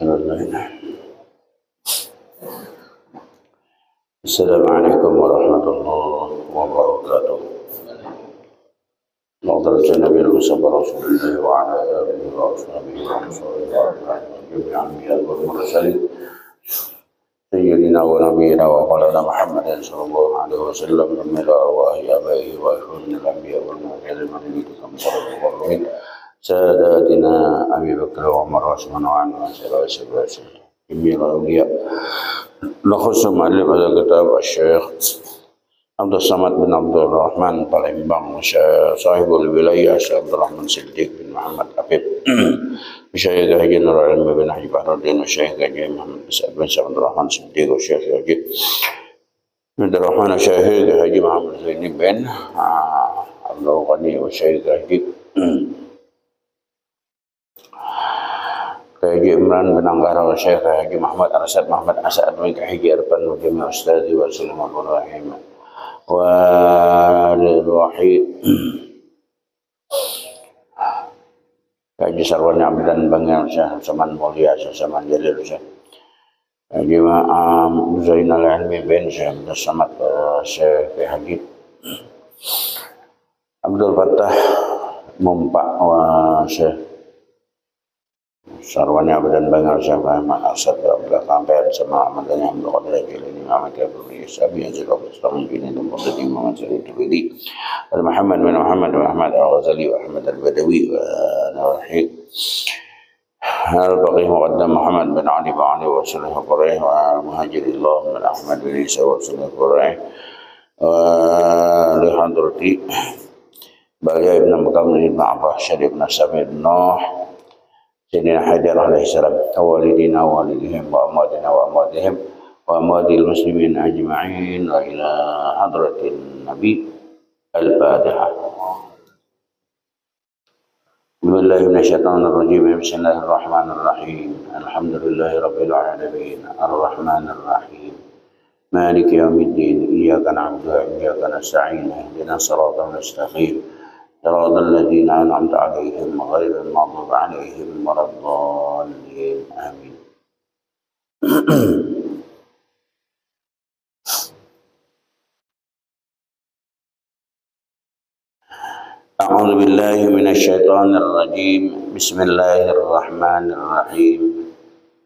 الله. السلام عليكم ورحمة الله وبركاته. نقدر النبي المصطفى رسول الله وعلى آله وأصحابه ومن جميع الأنبياء والمرسلين سيدنا ونبينا ومولانا محمد صلى الله عليه وسلم من أرواح آبائه وإخواننا الأنبياء والمرسلين من المقربين ساداتنا أبي بكر وعمر وعثمان وعلي وسلم جميع الأولياء. نخص مؤلف هذا الكتاب الشيخ عبد الصمد بن عبد الرحمن Palembang, sahibul wilayah Syekh Abdul Rahman Siddiq bin Muhammad Habib, Syekh Haji Nur Al-Ilmi bin Haji Bahruddin, Syekh Haji Muhammad bin Abdul Rahman Siddiq, Syekh Haji Abdul Rahman, Syekh Haji Muhammad Zaini bin Abdul Ghani, Syekh Haji Imran bin Anggara, Syekh Haji Muhammad Arsad Muhammad Asad bin Haji Arfan wa Jami' Ustadzi wa sallallahu alaihi Wahid Haji Sarwani Abdan Bangil Syekh Saman Mulia Syekh Saman Jalil Syekh Haji Ma'am Zainal Ilmi bin Syekh Abdul Samad Syekh Haji Abdul Fattah Mumpak wa Syekh Sarwani Abdan Bangil Syekh Ahmad Asad Abdul Kampen sama Ahmadnya Abdul Qadir Jilani Muhammad Abdul Sabi Azil Abdul Islam bin Muhammad Muhammad Al-Tubidi Muhammad bin Muhammad wa Ahmad Al-Ghazali wa Ahmad Al-Badawi wa Nawahid Al-Baqih Muqaddam Muhammad bin Ali bin Ali wa Salih Quraih wa Muhajirillah bin Ahmad bin Isa wa Salih Quraih wa Lihadrati Baya ibn Maqam ibn Abbas Syarif ibn Sami ibn Nuh Sayyidina Hajar alaihi salam walidina walidihim wa amadina wa amadihim wa amadil muslimin ajma'in wa ila hadratin nabi al-fatihah. Bismillahir rahmanir rahim. Bismillahirrahmanirrahim. Alhamdulillahi rabbil alamin. Arrahmanir rahim. Maliki yaumiddin. Iyyaka na'budu wa iyyaka nasta'in. Ihdinas siratal mustaqim. صراط الذين أنعمت عليهم غير المغضوب عليهم ولا الضالين آمين. أعوذ بالله من الشيطان الرجيم. بسم الله الرحمن الرحيم.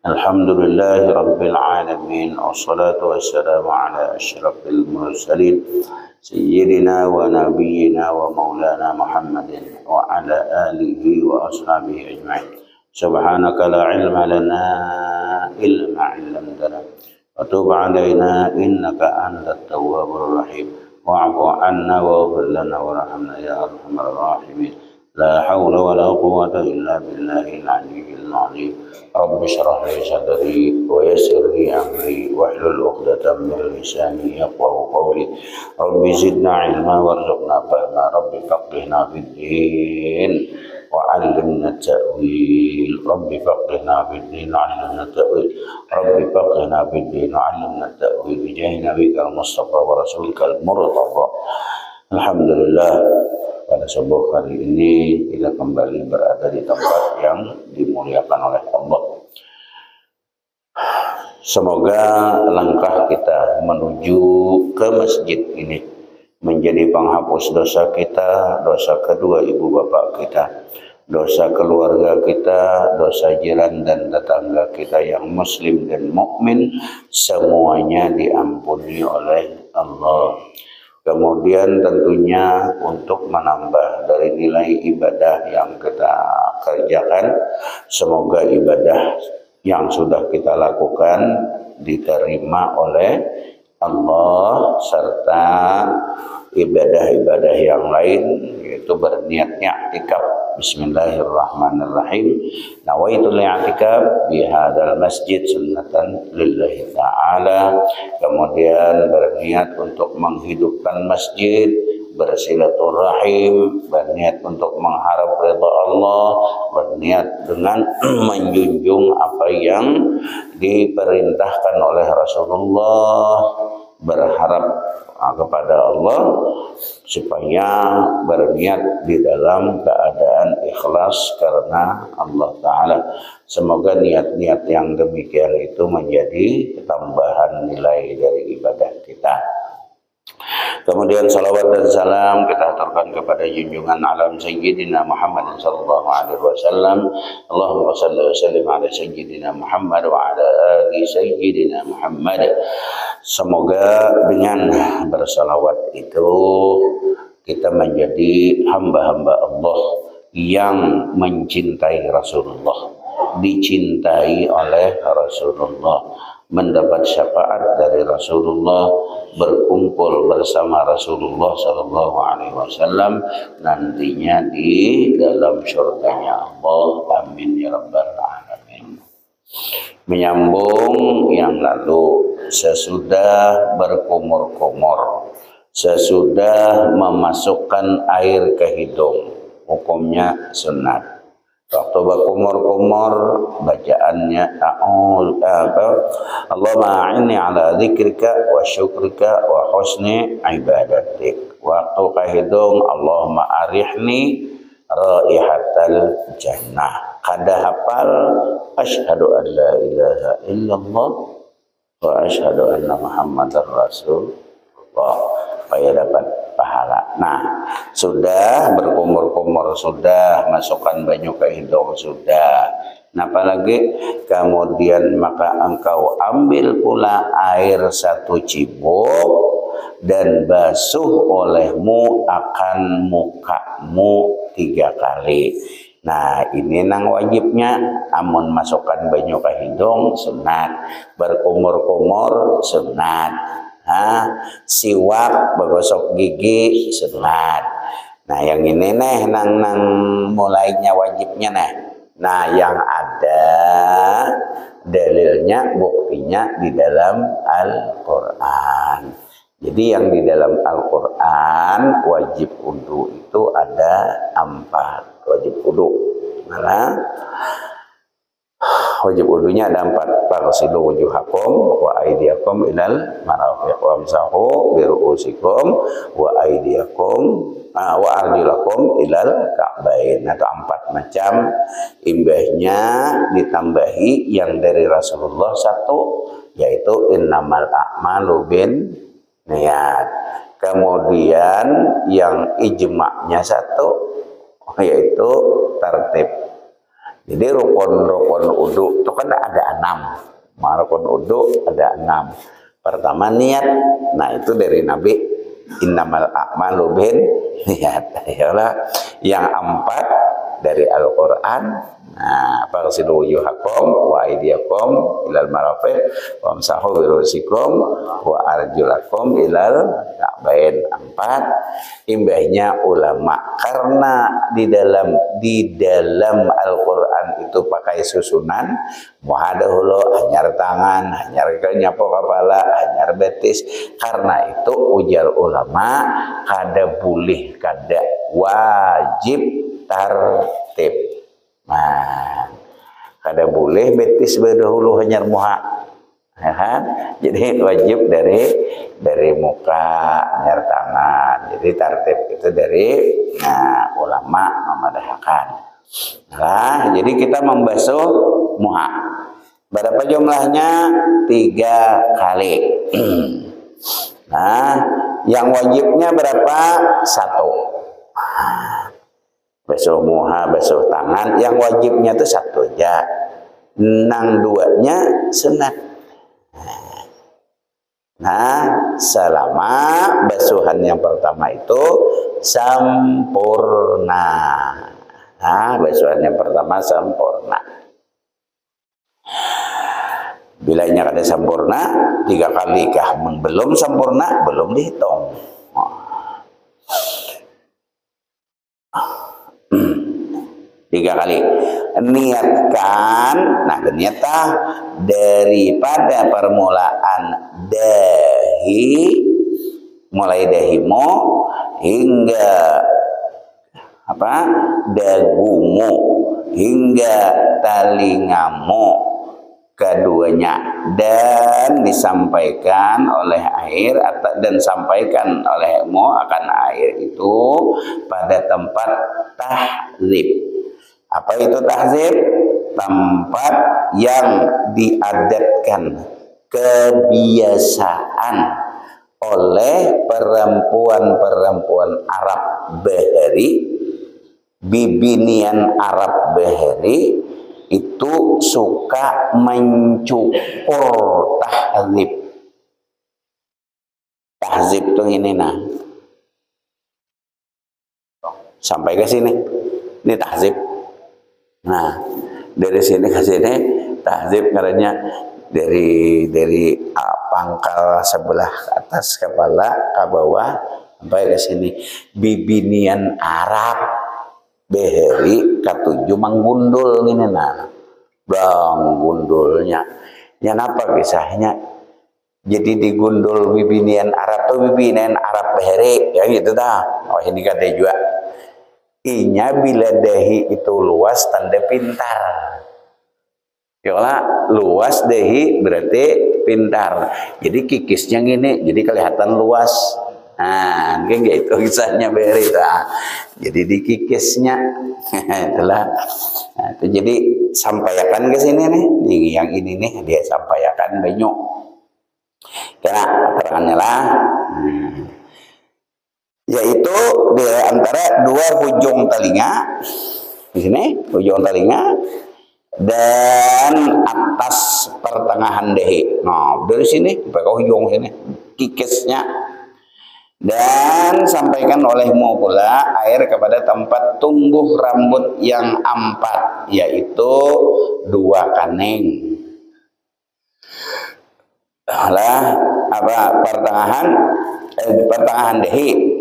الحمد لله رب العالمين والصلاة والسلام على أشرف المرسلين سيدنا ونبينا ومولانا محمد وعلى آله وأصحابه أجمعين. سبحانك لا علم لنا إلا ما علمتنا وتب علينا إنك أنت التواب الرحيم واعف عنا واغفر لنا وارحمنا يا أرحم الراحمين. لا حول ولا قوة إلا بالله العلي العظيم. رب اشرح لي صدري ويسر لي أمري واحلل عقدة من لساني يفقهوا قولي. رب زدنا علما وارزقنا فهما. رب فقهنا في الدين وعلمنا التأويل. رب فقهنا في الدين وعلمنا التأويل. رب فقهنا في الدين وعلمنا التأويل بجاه نبيك المصطفى ورسولك المرتضى. Alhamdulillah, pada subuh hari ini kita kembali berada di tempat yang dimuliakan oleh Allah. Semoga langkah kita menuju ke masjid ini menjadi penghapus dosa kita, dosa kedua ibu bapak kita, dosa keluarga kita, dosa jiran dan tetangga kita yang muslim dan mukmin, semuanya diampuni oleh Allah. Kemudian tentunya untuk menambah dari nilai ibadah yang kita kerjakan, semoga ibadah yang sudah kita lakukan diterima oleh Allah, serta ibadah-ibadah yang lain yaitu berniat i'tikaf. Bismillahirrahmanirrahim. Nawaitul i'tikaf bi hadzal masjid sunnatan lillahi ta'ala. Kemudian berniat untuk menghidupkan masjid, bersilaturahim, berniat untuk mengharap ridha Allah, berniat dengan menjunjung apa yang diperintahkan oleh Rasulullah, berharap kepada Allah supaya berniat di dalam keadaan ikhlas karena Allah Ta'ala. Semoga niat-niat yang demikian itu menjadi tambahan nilai dari ibadah kita. Kemudian salawat dan salam kita aturkan kepada junjungan alam Sayyidina Muhammad sallallahu alaihi wasallam. Allahumma shalli wa sallim ala Sayyidina Muhammad wa ala ali Sayyidina Muhammad. Semoga dengan bersalawat itu kita menjadi hamba-hamba Allah yang mencintai Rasulullah, dicintai oleh Rasulullah, mendapat syafaat dari Rasulullah, berkumpul bersama Rasulullah Sallallahu Alaihi Wasallam nantinya di dalam surganya Allah. Amin ya rabbal alamin. Menyambung yang lalu, sesudah berkumur-kumur, sesudah memasukkan air ke hidung, hukumnya sunat. Waktu berkumur-kumur bacaannya Allahumma a'inni ala dzikrika wa syukrika wa husni ibadatik. Waktu ke hidung Allahumma arihni raihatal jannah. Kada hafal asyhadu an la ilaha illallah wa asyhadu anna muhammadar rasulullah, supaya dapat pahala. Nah, sudah berkumur-kumur, sudah masukkan banyu ke hidung, sudah. Nah, apalagi kemudian maka engkau ambil pula air 1 cibuk dan basuh olehmu akan mukamu 3 kali. Nah, ini nang wajibnya. Amun masukkan banyu ke hidung sunat, berkumur-kumur sunat, siwak bergosok gigi sunat. Nah, yang ini nih nang mulainya wajibnya nih. Nah, yang ada dalilnya, buktinya di dalam Al-Quran. Jadi yang di dalam Al-Quran wajib wudu itu ada 4 wajib wudu. Nah, wajib wudunya ada 4. Faghsilu wujuhakum wa aydiyakum ilal marafiq wamsahu bi ru'usikum wa aydiyakum wa arjulakum ilal ka'bain. Atau 4 macam. Imbahnya ditambahi yang dari Rasulullah 1, yaitu innamal a'malu bin niat. Kemudian yang ijma'nya 1, yaitu tertib. Jadi rukun-rukun wudu itu kan ada 6. Rukun wudu ada 6. Pertama niat. Nah, itu dari Nabi, innamal a'malu bin niat. Yang 4 dari Al-Quran. Nah, faghsilu wujuhakum wa aydiyakum ilal marafiq wamsahu bi ru'usikum wa arjulakum ilal ka'bain. 4 imbahnya ulama, karena di dalam Al-Quran itu pakai susunan muhadahulu, hanyar tangan, hanyar nyapo kepala, hanyar betis. Karena itu ujar ulama kada boleh, kada wajib tertib. Nah, kada boleh betis berdahulu hanyar muha, ya kan? Jadi wajib dari muka, hanyar tangan. Jadi tertib itu dari ulama memadahkan. Nah, jadi kita membasuh muha. Berapa jumlahnya? 3 kali. Nah, yang wajibnya berapa? 1. Basuh muha, basuh tangan. Yang wajibnya itu 1 aja. Nang 2-nya sunat. Nah, selama basuhan yang pertama itu sempurna. Nah, basuhan yang pertama sempurna. Bila nya kada sempurna 3 kali kah? Belum sempurna, belum dihitung. 3 kali. Niatkan. Nah, ternyata daripada permulaan dahi, mulai dahimu hingga dagumu hingga talingamu, keduanya, dan disampaikan oleh air dan sampaikan olehmu akan air itu pada tempat tahzib. Apa itu tahzib? Tempat yang diadatkan, kebiasaan oleh perempuan-perempuan Arab Bahari, bibinian Arab Bahari itu suka mencukur tahzib. Tahzib tuh ini nah. Sampai ke sini. Ini tahzib. Nah, dari sini ke sini tahzib karena dari pangkal sebelah atas kepala ke bawah sampai ke sini. Bibinian Arab Bahari katujuh manggundul gini nah. Bang gundulnya. Ya apa kisahnya? Jadi digundul bibinian Arab tuh bibinian Arab Bahari ya gitu dah. Oh ini kata juga. Inya bila dahi itu luas tanda pintar. Yolah luas dahi berarti pintar. Jadi kikisnya gini, jadi kelihatan luas. Nah, kayak gitu kisahnya Bahari nah. Jadi dikikisnya itulah. Nah, itu jadi sampaikan ke sini nih. Yang ini nih dia sampaikan banyak. Karena keterangannya lah. Yaitu di antara dua ujung telinga di sini, ujung telinga dan atas pertengahan dahi. Nah, dari sini sampai ke ujung sini kikisnya. Dan sampaikan olehmu pula air kepada tempat tumbuh rambut yang empat, yaitu dua kaning. Lah apa pertengahan dahi.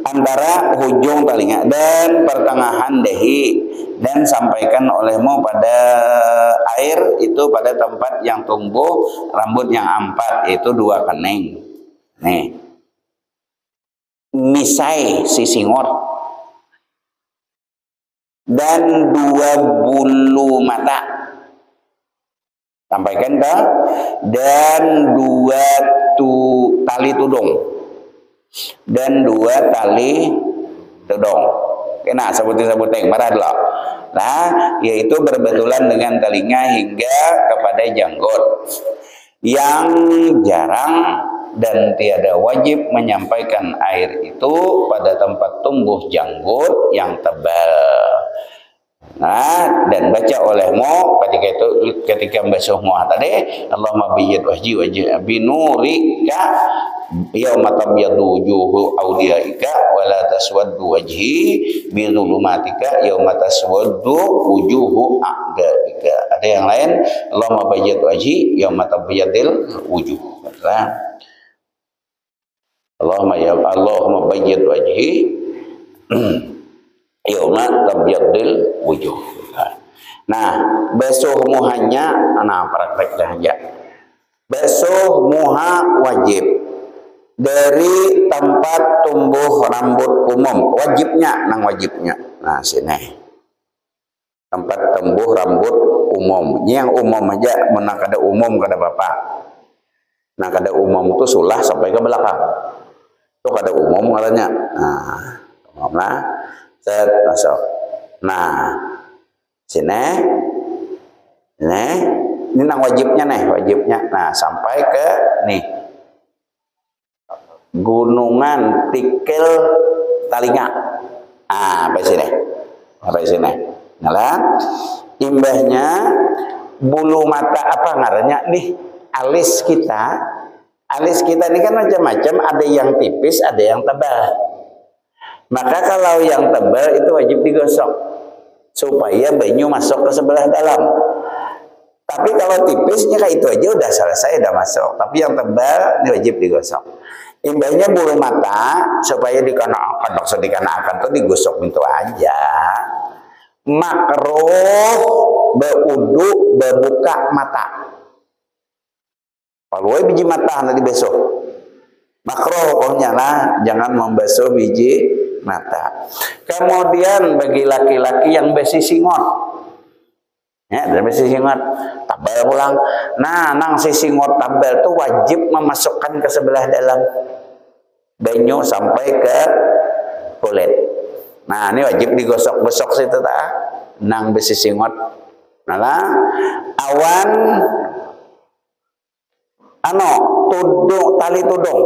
Antara ujung telinga dan pertengahan dahi, dan sampaikan olehmu pada air itu pada tempat yang tumbuh rambut yang empat, yaitu dua kening. Nih, misai sisingot dan dua bulu mata. Sampaikan ke dan dua tali tudung dan dua tali tudung. Kena sebutin marah dulu. Nah, yaitu berbetulan dengan telinga hingga kepada janggut. Yang jarang dan tiada wajib menyampaikan air itu pada tempat tumbuh janggut yang tebal. Nah, dan baca olehmu ketika membasuh muah tadi, Allahumma biyyid wajhi binurika yauma tabyaddu wujuhu awliyaika wa la taswaddu wajhi bi dhulumatika yauma taswaddu wujuhu a'daika. Ada yang lain, Allahumma biyyid wajhi yauma tabyaddil wujuh. Allahumma biyyid wajhi yauma tabyaddil wujuh. Nah, basuh muhanya prakteknya aja. Basuh muha wajib dari tempat tumbuh rambut umum, wajibnya wajibnya. Nah, sini. Tempat tumbuh rambut umum. Ini yang umum aja, mana kada umum kada Bapak. Nah, kada umum itu sulah sampai ke belakang. Itu kada umum katanya. Nah, umum lah. Set masuk. Nah, sini, ini wajibnya wajibnya. Nah, sampai ke nih gunungan tikil talinga. Sampai sini. Nah, imbahnya bulu mata apa ngarannya nih alis kita. Alis kita ini kan macam-macam, ada yang tipis, ada yang tebal. Maka kalau yang tebal itu wajib digosok supaya banyu masuk ke sebelah dalam. Tapi kalau tipisnya kayak itu aja udah selesai, udah masuk. Tapi yang tebal ini wajib digosok. Imbahnya bulu mata supaya dikenakan, maksud dikenakan tuh digosok pintu aja. Makruh beudu bebuka mata. Kalau biji mata nanti besok. Makruh pokoknya lah, jangan membasuh biji mata. Kemudian bagi laki-laki yang besisingot, ya, dari besisingot tabel pulang. Nah, nang sisingot tabel itu wajib memasukkan ke sebelah dalam banyu sampai ke kulit. Nah, ini wajib digosok-gosok situ tak? Nang besisingot. Nah, awan tudung, tali tudung.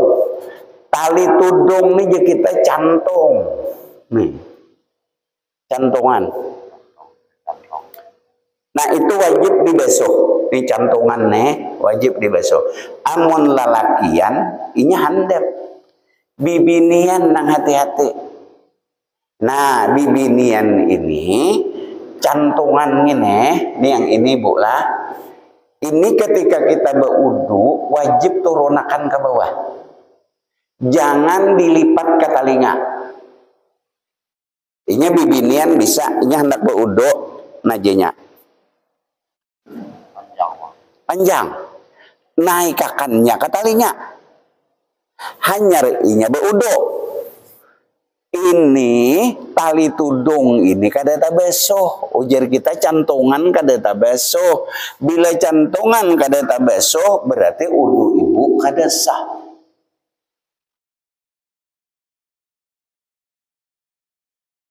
Tali tudung nih kita cantung. Nih. Cantungan. Nah, itu wajib dibasuh. Ini cantungan nih wajib dibasuh. Amun lalakian ini handap. Bibinian nang hati-hati. Nah, bibinian ini cantungan ini yang ini Bu lah. Ini ketika kita berwudu wajib turunakan ke bawah. Jangan dilipat ke telinga. Ini bibinian bisa, ini hendak berwudu najenya. Panjang. Naikakannya ke telinga. Hanya inya berwudu. Ini tali tudung ini kada tabesoh. Ujar kita cantungan kada tabesoh. Bila cantungan kada tabesoh berarti wudu ibu kada sah.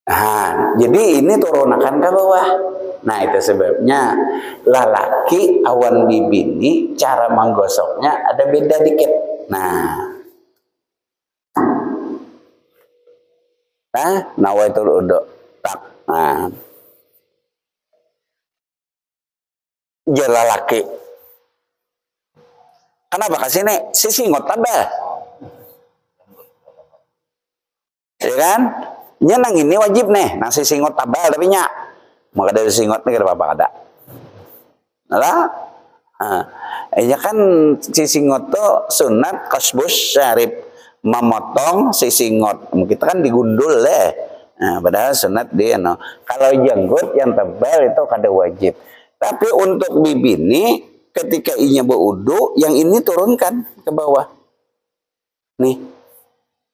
Nah, jadi ini turunakan ke bawah. Nah, itu sebabnya lalaki awan bibini cara menggosoknya ada beda dikit. Nah, nawaitul wudu. Tak. Nah. Jala laki. Kenapa kasih nih? Sisingot tabel. Ya kan? Nyenang ini wajib nih. Nah sisingot tabel tapi nyak. Maka dari singot nih apa ada. Nah, ya kan sisingot tuh sunat kasbus syarif. Memotong sisingot. Kita kan digundul deh. Nah, padahal sunat dia no. Kalau jenggot yang tebal itu kada wajib. Tapi untuk bibini ketika inya berwudu, yang ini turunkan ke bawah. Nih.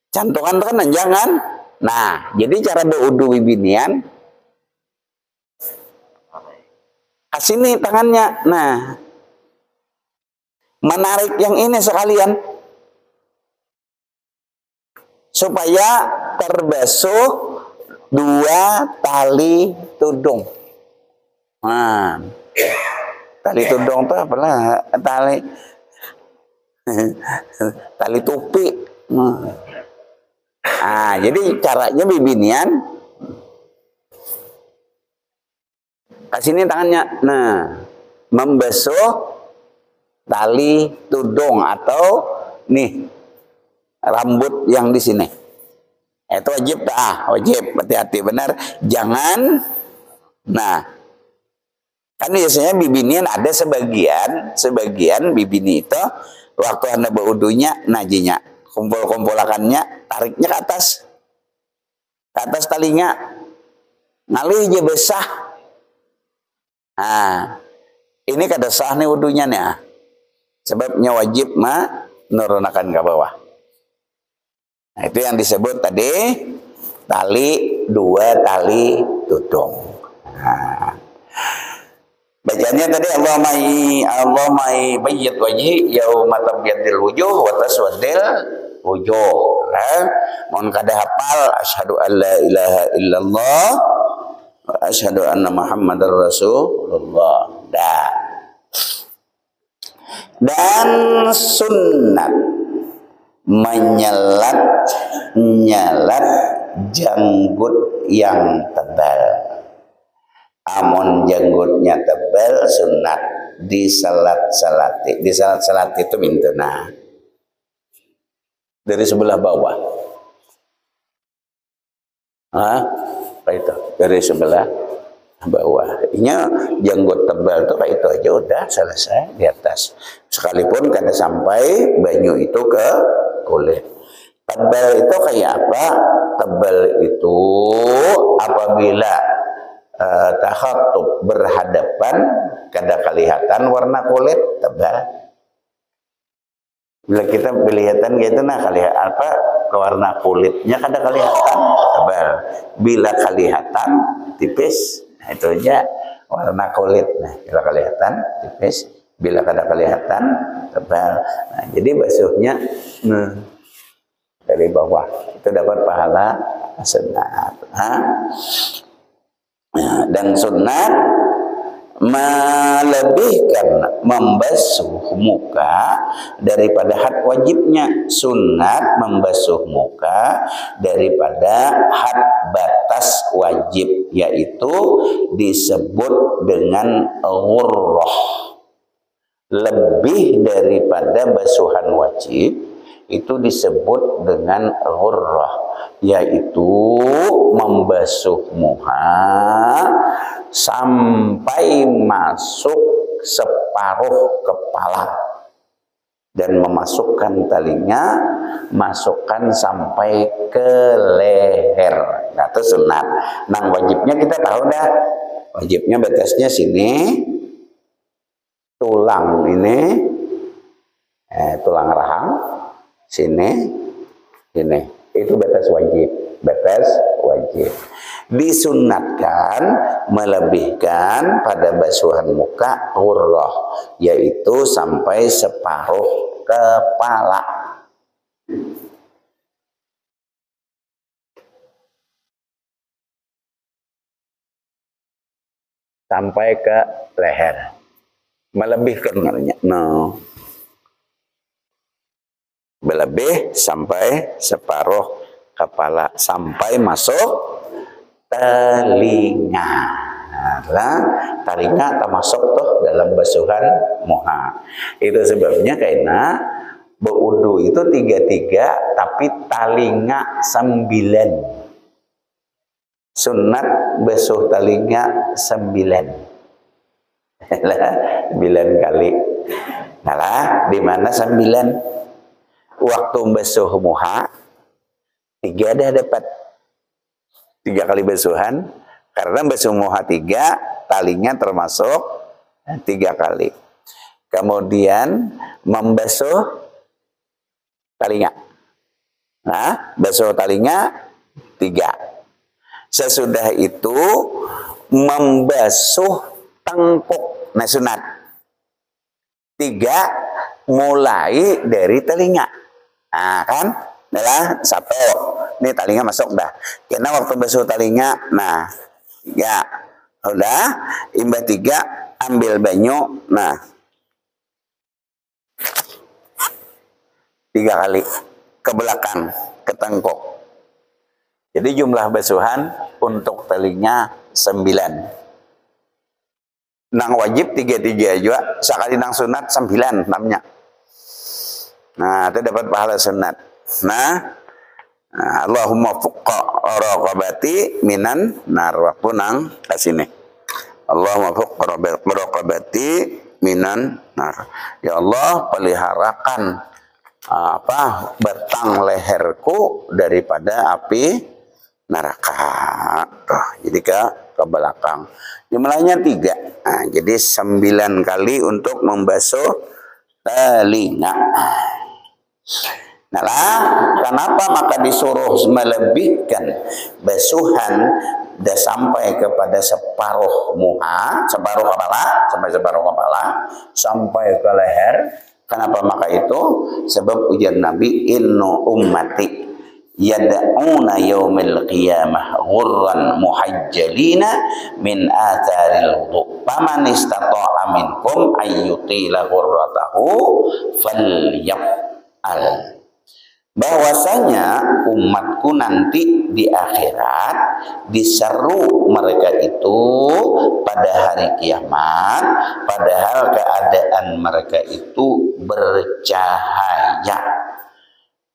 Cantungan kan jangan. Nah, jadi cara berwudu bibinian kasih nih tangannya. Nah. Menarik yang ini sekalian. Supaya terbasuh dua tali tudung. Nah, tali tudung itu apalah tali tupi. Nah, jadi caranya bibinian kasih ini tangannya. Nah, membasuh tali tudung atau nih rambut yang di sini. Itu wajib wajib, hati-hati benar. Jangan. Nah, kan biasanya bibinian ada sebagian bibini itu waktu Anda berwudunya najinya kumpul-kumpulakannya, tariknya ke atas talinya, ngalih aja besah. Nah, ini kada sah nih wudunya nih. Sebabnya wajib menurunakan ke bawah. Nah, itu yang disebut tadi dua tali tudung. Nah, bacanya tadi Allahumma bayyid wajhi yauma tabyadil wujuh wa taswaddil wujuh. Mohon kada hafal asyhadu an la ilaha illallah wa asyhadu anna muhammadar rasulullah. Dan sunnat menyelat janggut yang tebal. Amun janggutnya tebal sunat disalat-salati. Disalat-salati itu mintuna dari sebelah bawah. Apa itu? Dari sebelah bawah. Inya janggut tebal tuh kayak itu aja udah selesai di atas. Sekalipun kada sampai banyu itu ke kulit. Tebal itu kayak apa? Tebal itu apabila takhatub berhadapan kada kelihatan warna kulit tebal. Bila kita kelihatan gitu, nah kelihatan apa, ke warna kulitnya kada kelihatan tebal. Bila kelihatan tipis, nah itu aja warna kulit. Nah bila kelihatan tipis, bila kada kelihatan tebal. Nah jadi basuhnya dari bawah itu dapat pahala sunat. Dan sunat melebihkan membasuh muka daripada had wajibnya. Sunat membasuh muka daripada had batas wajib, yaitu disebut dengan ghurrah. Lebih daripada basuhan wajib itu disebut dengan ghurrah, yaitu membasuh muka sampai masuk separuh kepala dan memasukkan talinya, masukkan sampai ke leher. Nah itu sunat. Nah wajibnya kita tahu dah, wajibnya batasnya sini, tulang ini, tulang rahang sini, itu batas wajib. Batas wajib. Disunatkan melebihkan pada basuhan muka ghurrah, yaitu sampai separuh kepala. Sampai ke leher. Melebihkan namanya. No. Melebih sampai separuh kepala, sampai masuk telinga. Nah, telinga termasuk tuh dalam basuhan muka. Itu sebabnya karena berwudu itu 3 tapi telinga 9. Sunat basuh telinga 9. 9 kali. Nah, di mana 9? Waktu basuh muka 3 dah dapat 3 kali basuhan, karena basuh muka 3, talinya termasuk 3 kali. Kemudian membasuh telinga. Nah, basuh telinga 3. Sesudah itu membasuh tengkuk. Nah, sunat 3 mulai dari telinga. Nah, kan? Adalah 1. Ini telinga masuk dah. Karena waktu basuh telinga, nah 3. Udah, imbah 3, ambil banyu. Nah 3 kali ke belakang, ke tengkuk. Jadi jumlah basuhan untuk telinga 9. Nang wajib 3 juga, sekali nang sunat 9 namanya. Nah, itu dapat pahala sunat. Nah, Allahumma fuqqa raqabati minan nar. Waktu nang kasini. Allahumma fuqqa raqabati minan nar. Ya Allah, peliharakan batang leherku daripada api neraka. Jadi ke belakang. Jumlahnya 3. Nah, jadi 9 kali untuk membasuh telinga. Nah, kenapa maka disuruh melebihkan basuhan dan sampai kepada separuh muka, separuh kepala, sampai ke leher? Kenapa maka itu? Sebab ujar Nabi, innu ummati yad'una yaumil qiyamah ghurran muhajjalina min atharil wudu. Faman istata'a minkum ayyutila ghurratahu falyaf'al. Bahwasanya umatku nanti di akhirat diseru mereka itu pada hari kiamat, padahal keadaan mereka itu bercahaya.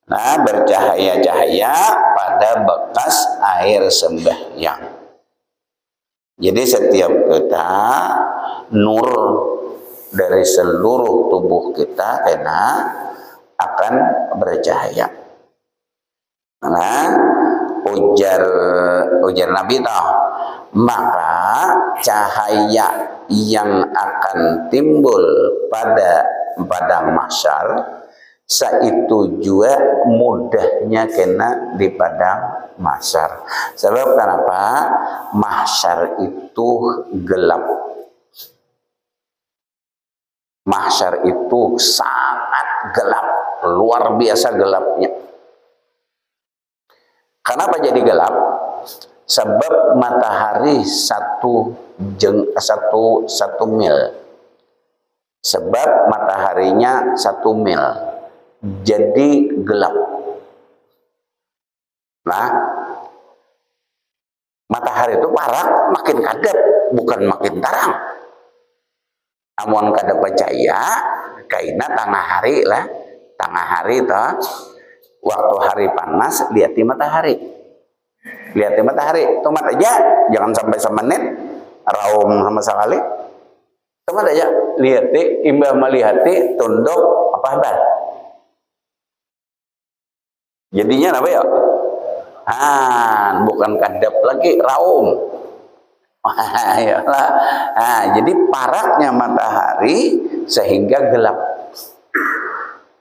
Nah, bercahaya-cahaya pada bekas air sembahyang. Jadi setiap kita nur dari seluruh tubuh kita karena akan bercahaya. Nah, ujar Nabi tahu, maka cahaya yang akan timbul pada mahsyar Saitu juga mudahnya kena di padang mahsyar. Sebab kenapa? Mahsyar itu gelap. Mahsyar itu sangat gelap, luar biasa gelapnya. Kenapa jadi gelap? Sebab matahari satu mil. Sebab mataharinya 1 mil. Jadi gelap. Nah, matahari itu parak makin kadep, bukan makin tarang. Amun kada percaya, kaina tengah hari lah, tengah hari toh, waktu hari panas lihat di matahari, lihat di matahari, tomat aja, jangan sampai semenit, raum sama sekali, tomat aja, lihat di, imbah melihati, tunduk apa habar. Jadinya apa ya? Bukan kadep lagi, raum. Jadi paraknya matahari sehingga gelap,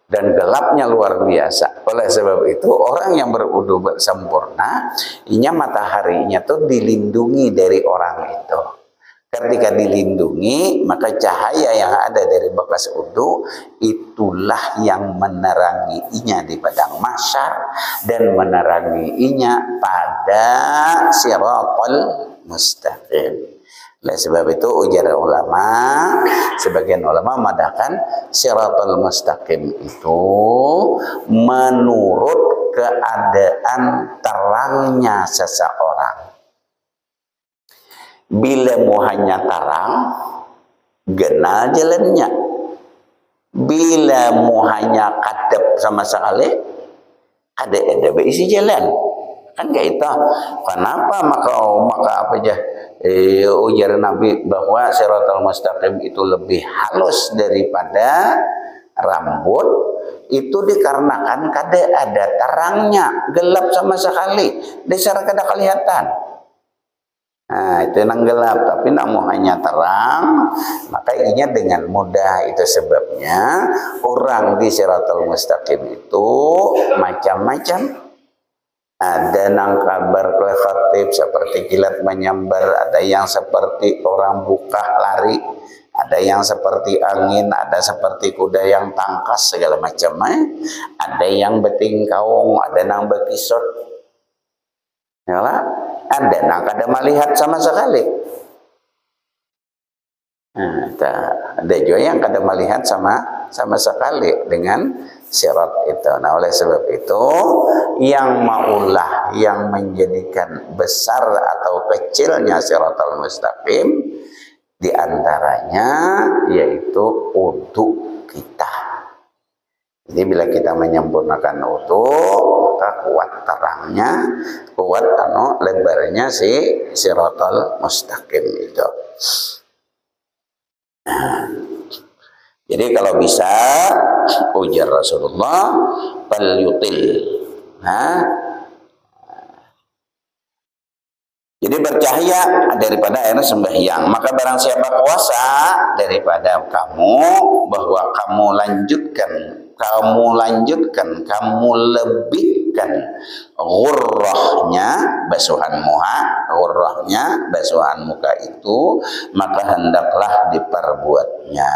dan gelapnya luar biasa. Oleh sebab itu orang yang berwudu sempurna, inya mataharinya tuh dilindungi dari orang itu. Ketika dilindungi, maka cahaya yang ada dari bekas wudu itulah yang meneranginya di padang mahsyar dan meneranginya pada siratal mustaqim. Oleh sebab itu ujar ulama, sebagian ulama mengatakan siratal mustaqim itu menurut keadaan terangnya seseorang. Bila mu hanya tarang, genal jalannya. Bila mu hanya kadep sama sekali, ada isi jalan. Kan kayak itu. Kenapa maka apa aja ujar Nabi bahwa siratal mustaqim itu lebih halus daripada rambut, itu dikarenakan kada ada terangnya, gelap sama sekali, dasar kada kelihatan. Nah, itu yang gelap, tapi namun hanya terang, maka inya dengan mudah. Itu sebabnya orang di siratal mustaqim itu macam-macam. Ada yang kabar klefatip seperti kilat menyambar, ada yang seperti orang buka lari, ada yang seperti angin, ada seperti kuda yang tangkas, segala macam. Ada yang betingkaung, ada yang bekisut. Yalah, ada yang kada melihat sama sekali. Ada juga yang kada melihat sama sekali dengan sirat itu. Nah, oleh sebab itu yang maulah yang menjadikan besar atau kecilnya siratal mustaqim diantaranya yaitu wudu kita. Jadi bila kita menyempurnakan wudu, maka kuat terangnya, kuat lebarnya si siratal mustaqim itu. Jadi kalau bisa ujar Rasulullah fal yutil. Jadi bercahaya daripada air sembahyang. Maka barang siapa puasa daripada kamu, bahwa kamu lebihkan ghurrahnya, basuhan muka itu, maka hendaklah diperbuatnya.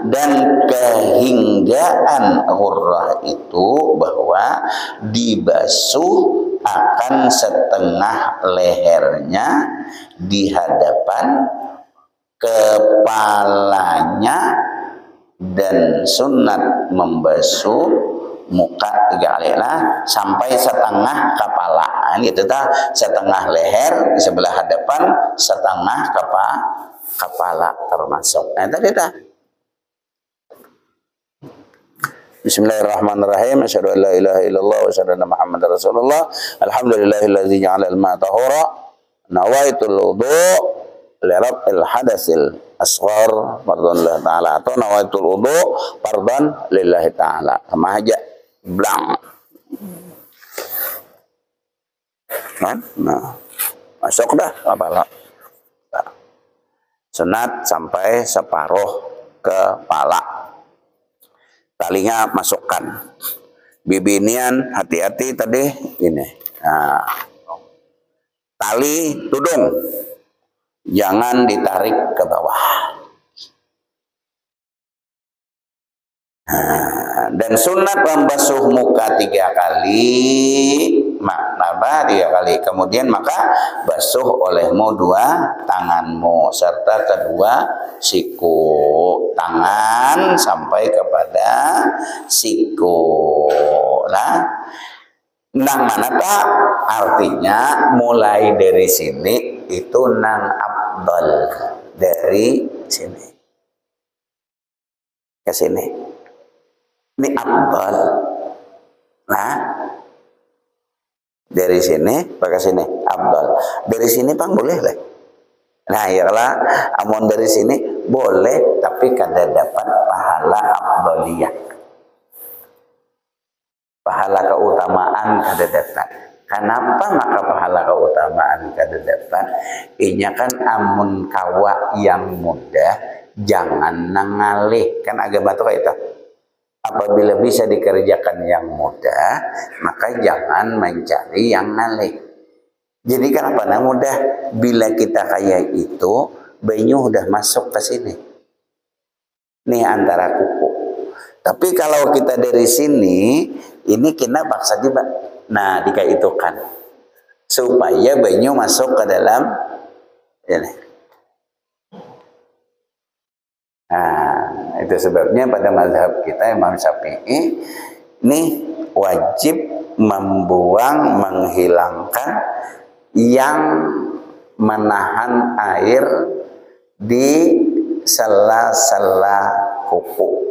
Dan kehinggaan ghurrah itu bahwa dibasuh akan setengah lehernya di hadapan kepalanya, dan sunat membasuh muka 3 kali sampai setengah kepala. Ini itu setengah leher di sebelah hadapan, setengah kepala termasuk. Nah, tadi dah. Bismillahirrahmanirrahim. Asyhadu an la ilaha illallah wa asyhadu anna Muhammadar Rasulullah. Alhamdulillahilladzi ja'ala al-ma'a tahura. Nawaitul wudu' li raf'il hadatsil asghar fardhan lillahi ta'ala, atau nawaitul wudu' fardhan lillahi ta'ala. Sama aja. Blang. Nah, masuk dah kepala. Sunat sampai separuh kepala. talinya masukkan. Bibinian hati-hati tadi ini. Nah, tali tudung jangan ditarik ke bawah. Nah, dan sunat membasuh muka 3 kali, makna 3 kali. Kemudian maka basuh olehmu 2 tanganmu serta kedua siku, tangan sampai kepada siku. Nang mana tak? Artinya mulai dari sini itu nang afdal, dari sini ke sini. Ini afdal. Nah, dari sini pakai sini afdal. Dari sini Bang boleh lah. Nah, ya lah, amun dari sini boleh, tapi kada dapat pahala afdaliyah. Pahala keutamaan kada dapat. Kenapa maka pahala keutamaan kada dapat? Inya kan amun kawa yang mudah, jangan nangalih. Kan agak batu kayak itu. Apabila bisa dikerjakan yang mudah, maka jangan mencari yang ngalih. Jadi kenapa? Nah mudah, bila kita kayak itu, banyu udah masuk ke sini. Nih antara kuku. Tapi kalau kita dari sini, ini kena paksa juga. Nah dikaitukan supaya banyu masuk ke dalam ini. Nah, itu sebabnya pada mazhab kita Imam Syafi'i ini wajib membuang, menghilangkan yang menahan air di sela-sela kuku.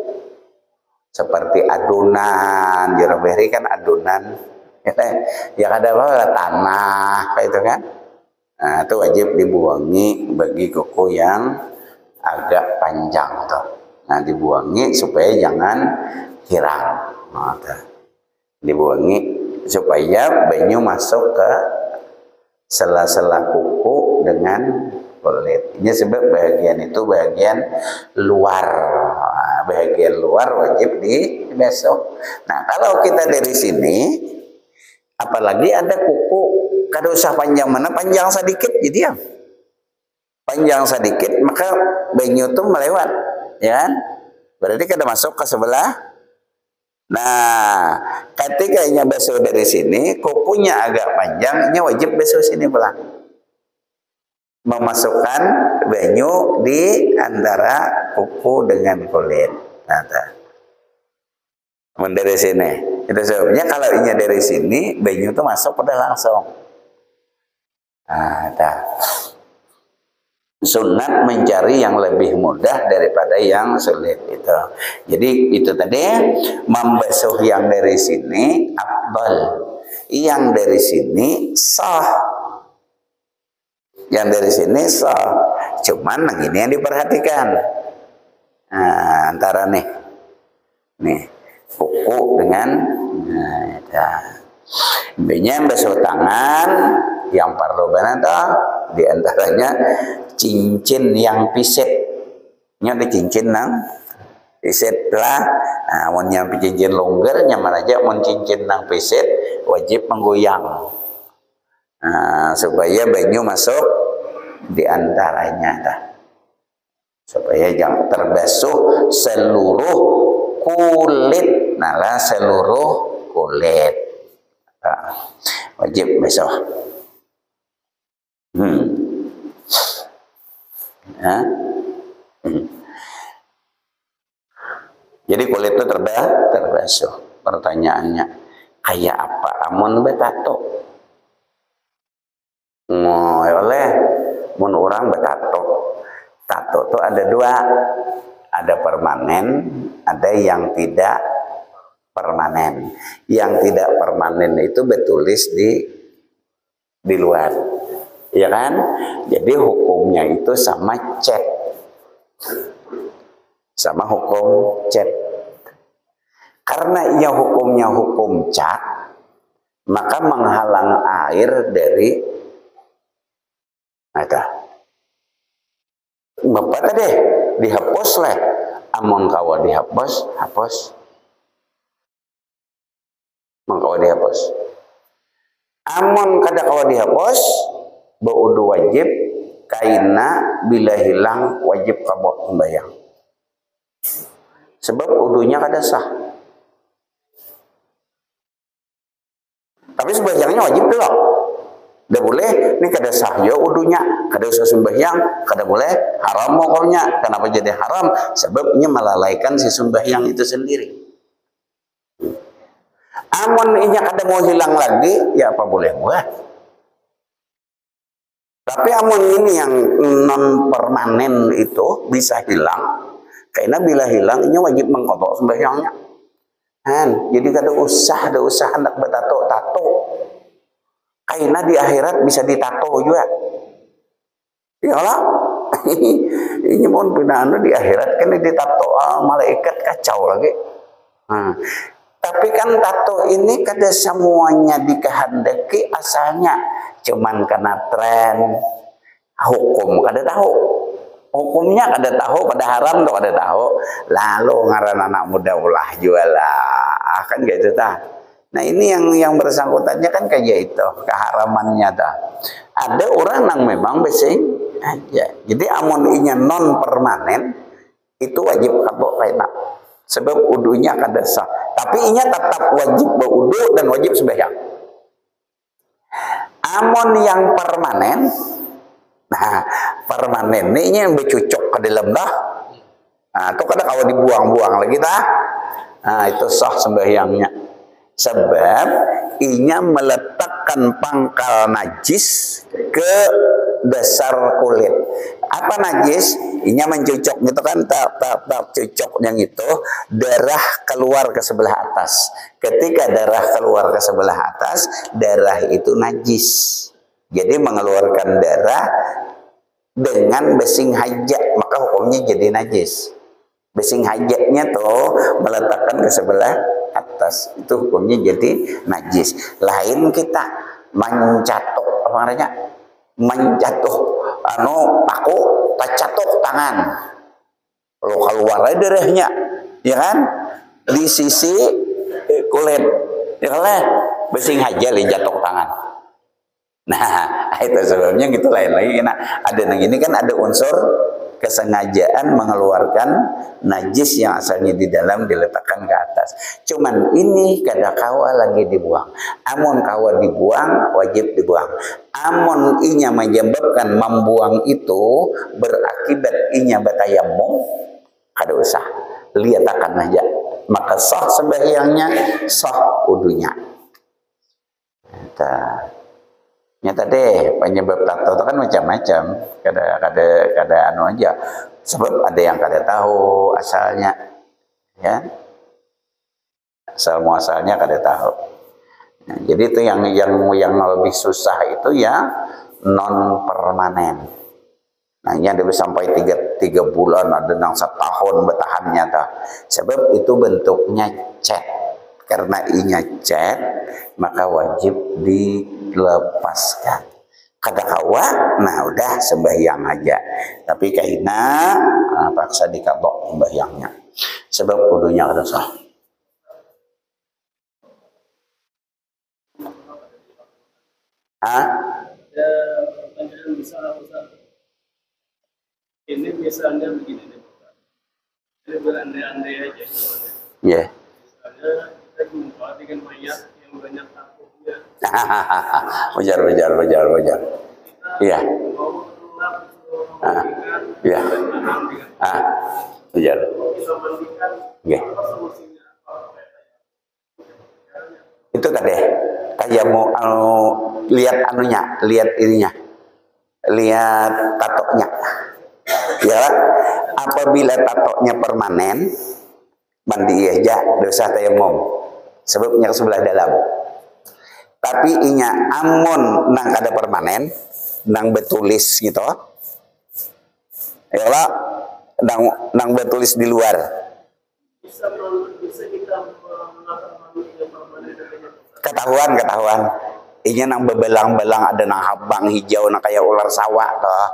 Seperti adonan, jeroberi kan adonan. Ya ada apa tanah kayak itu kan. Nah, itu wajib dibuangi bagi kuku yang agak panjang tuh. Nah dibuangi supaya jangan hilang. Nah, dibuangi supaya banyu masuk ke sela-sela kuku dengan kulit. Ini sebab bagian itu bagian luar. Nah, bagian luar wajib dibasuh. Nah kalau kita dari sini, apalagi ada kuku kada usah panjang mana, panjang sedikit jadi ya. Panjang sedikit maka banyu itu melewat, ya kan? Berarti kada masuk ke sebelah. Nah, ketika inya basuh dari sini, kukunya agak panjang, inya wajib basuh sini pula. Memasukkan banyu di antara kuku dengan kulit. Nah, dari sini. Itu sebabnya kalau inya dari sini, banyu itu masuk pada langsung. Nah, sunat mencari yang lebih mudah daripada yang sulit itu. Jadi itu tadi membasuh yang dari sini afdal, yang dari sini sah, yang dari sini sah. Cuman ini yang diperhatikan. Nah, antara nih kuku dengan Binya basuh tangan yang perlu benar di antaranya cincin yang piset. Nya di cincin nang piset lah. Nah, mun yang cincin longgar nyaman aja, mun cincin nang piset wajib menggoyang. Nah, supaya banyu masuk di antaranya supaya jangan terbasuh seluruh kulit. Nah, seluruh kulit. Nah, wajib basuh. Jadi kulit itu terbasuh. Pertanyaannya, kayak apa amun betato? Oleh mun orang betato. Tato itu ada dua. Ada permanen, ada yang tidak permanen. Yang tidak permanen itu betulis di luar, ya kan? Jadi hukumnya itu sama cat, sama hukum cat. Karena ia hukumnya hukum cat, maka menghalang air dari bapak tadi dihapus lah. Amun kawa dihapus, hapus. mangkawa dihapus. Amun kada kawa dihapus baudu wajib kaina bila hilang wajib qada sembahyang. Sebab udunya kada sah. Tapi sembahyangnya wajib dulu. Tidak boleh, ini kada sah ya udunya, kada usah sembahyang, kada boleh, haram pokoknya. Kenapa jadi haram? Sebabnya melalaikan si sembahyang itu sendiri. Amun inya kada mau hilang lagi, ya apa boleh buat. Tapi amun ini yang non permanen itu bisa hilang, karena bila hilang inya wajib mengqadha sembahyangnya. Jadi kada usah hendak bertato-tato. Karena di akhirat bisa ditato juga. Iyalah. Ini mohon pindah di akhirat kan ditato malaikat kacau lagi. Tapi kan tato ini kada semuanya dikehendaki asalnya. Cuman karena tren hukum kada tahu. Hukumnya kada tahu, pada haram tuh kada tahu. Lalu ngaran anak muda ulah jualah. Kan gitu tah. Nah ini yang bersangkutannya kan kayak itu keharamannya dah. Ada orang yang memang besing aja. Jadi amun inya non permanen itu wajib kabok kaina. Sebab udunya kada sah. Tapi inya tetap wajib berudu dan wajib sembahyang. Amun yang permanen, nah permanen ini yang bercucuk ke dalam dah. Nah, itu kada kalau dibuang-buang lagi dah. Nah itu sah sembahyangnya. Sebab inya meletakkan pangkal najis ke dasar kulit. Apa najis? Inya mencucuk gitu kan, tap cucuknya gitu, darah keluar ke sebelah atas. Ketika darah keluar ke sebelah atas, darah itu najis. Jadi mengeluarkan darah dengan besing hajat, maka hukumnya jadi najis. Besing hajatnya tuh meletakkan ke sebelah atas, itu hukumnya jadi najis. Lain kita mencatuk apa namanya, menjatuh paku tacatuk tangan, kalau keluar darahnya ya kan di sisi kulit ya kan besing haja li jatuh tangan. Nah itu sebabnya gitu. Lain lagi nah ada yang ini kan ada unsur kesengajaan mengeluarkan najis yang asalnya di dalam diletakkan ke atas. Cuman ini kada kawa lagi dibuang. Amun kawa dibuang wajib dibuang. Amun inya menyebabkan membuang itu berakibat inya batayamum, kada usah. Liatakan aja. Maka sah sembahyangnya, sah wudunya. Nyata deh penyebab tato itu kan macam-macam, kada anu aja. Sebab ada yang kada tahu asalnya, ya. Asal muasalnya kada tahu. Nah, jadi itu yang lebih susah itu ya non permanen. Nah ini ada sampai tiga bulan, ada yang setahun bertahannya dah. Sebab itu bentuknya cat. Karena inya cat, maka wajib dilepaskan. Kada kawa, nah udah sembahyang aja. Tapi kaina paksa dikabok sembahyangnya. Sebab kudunya kada sah. Ini misalnya begini nih, ini berandai-andai aja. Ya. Misalnya kita jumpa dengan mayat yang banyak takutnya. Wajar. Iya. Iya. Wajar. Iya. Itu tadi kayak mau lihat anunya, lihat ininya, lihat tatoknya. Ya, apabila tatoknya permanen, mandi aja dosa tayamum. Sebabnya sebelah dalam. Tapi inya amun nang ada permanen, nang betulis gitu. Ya lah, nang betulis di luar. Bisa kita Ketahuan. Inya nang bebelang-belang ada nang habang hijau nang kayak ular sawah toh.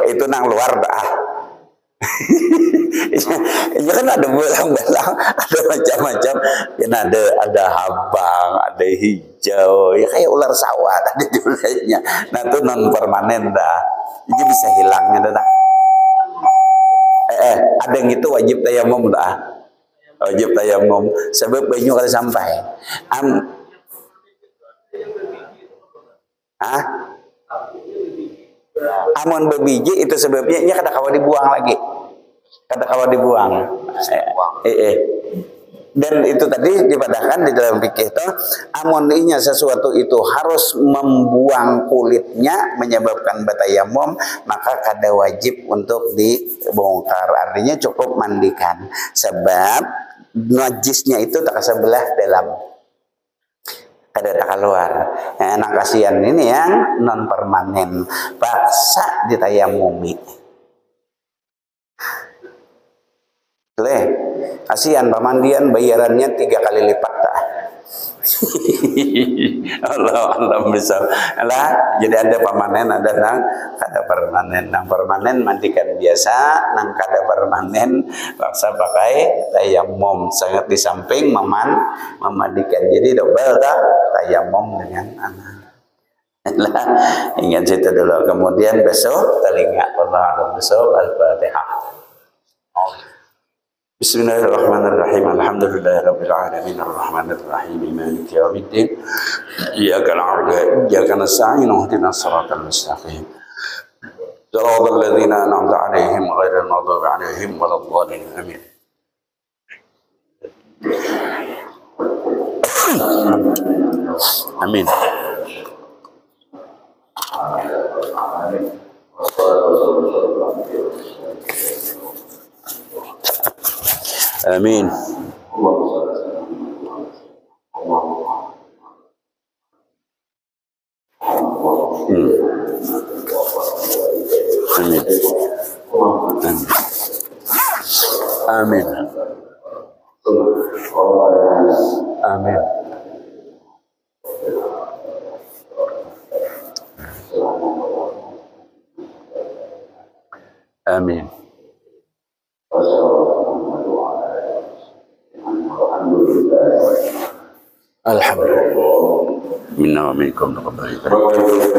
Itu nang luar dah. Ya kan ada belang-belang, ada macam-macam. Kan ada habang, ada hijau, ya kayak ular sawah tadi jumlahnya. Nah itu non permanen dah. Jadi bisa hilangnya dah. Ada yang itu wajib tayamum dah. Wajib tayamum sebab banyu kalau sampai. Amun berbiji itu sebabnya nya kada kawa dibuang lagi. Kada kawa dibuang. Dan itu tadi dipadahkan di dalam fikih itu amuninya sesuatu itu harus membuang kulitnya menyebabkan batayamum, maka kada wajib untuk dibongkar, artinya cukup mandikan sebab najisnya itu tak sebelah dalam, kada tak keluar. Enak kasihan ini yang non permanen paksa ditayamumi. Kasihan pemandian bayarannya 3 kali lipat tak. Allah bisa lah. Jadi ada permanen, ada nang kada permanen. Nang permanen mandikan biasa, nang kada permanen paksa pakai tayamum. Sangat di samping memandikan. Jadi double tak tayamum dengan anak. Lah, ingat situ dulu. Kemudian besok telinga Allah besok Al-Fatihah. Bismillahirrahmanirrahim. Alhamdulillahirabbil alamin arrahmanir rahim maliki yaumiddin. Iyyaka na'budu wa iyyaka nasta'in ihdinas siratal mustaqim. Shiratal ladzina an'amta 'alaihim ghairil maghdubi 'alaihim waladdallin. Amin. Amin. Amin. Amin. Amin. Alhamdulillah. Minna wa minkum taqabbal. Alhamdulillah.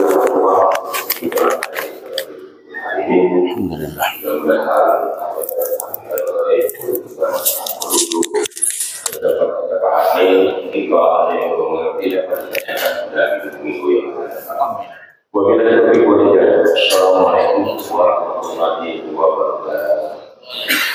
Assalamualaikum warahmatullahi wabarakatuh.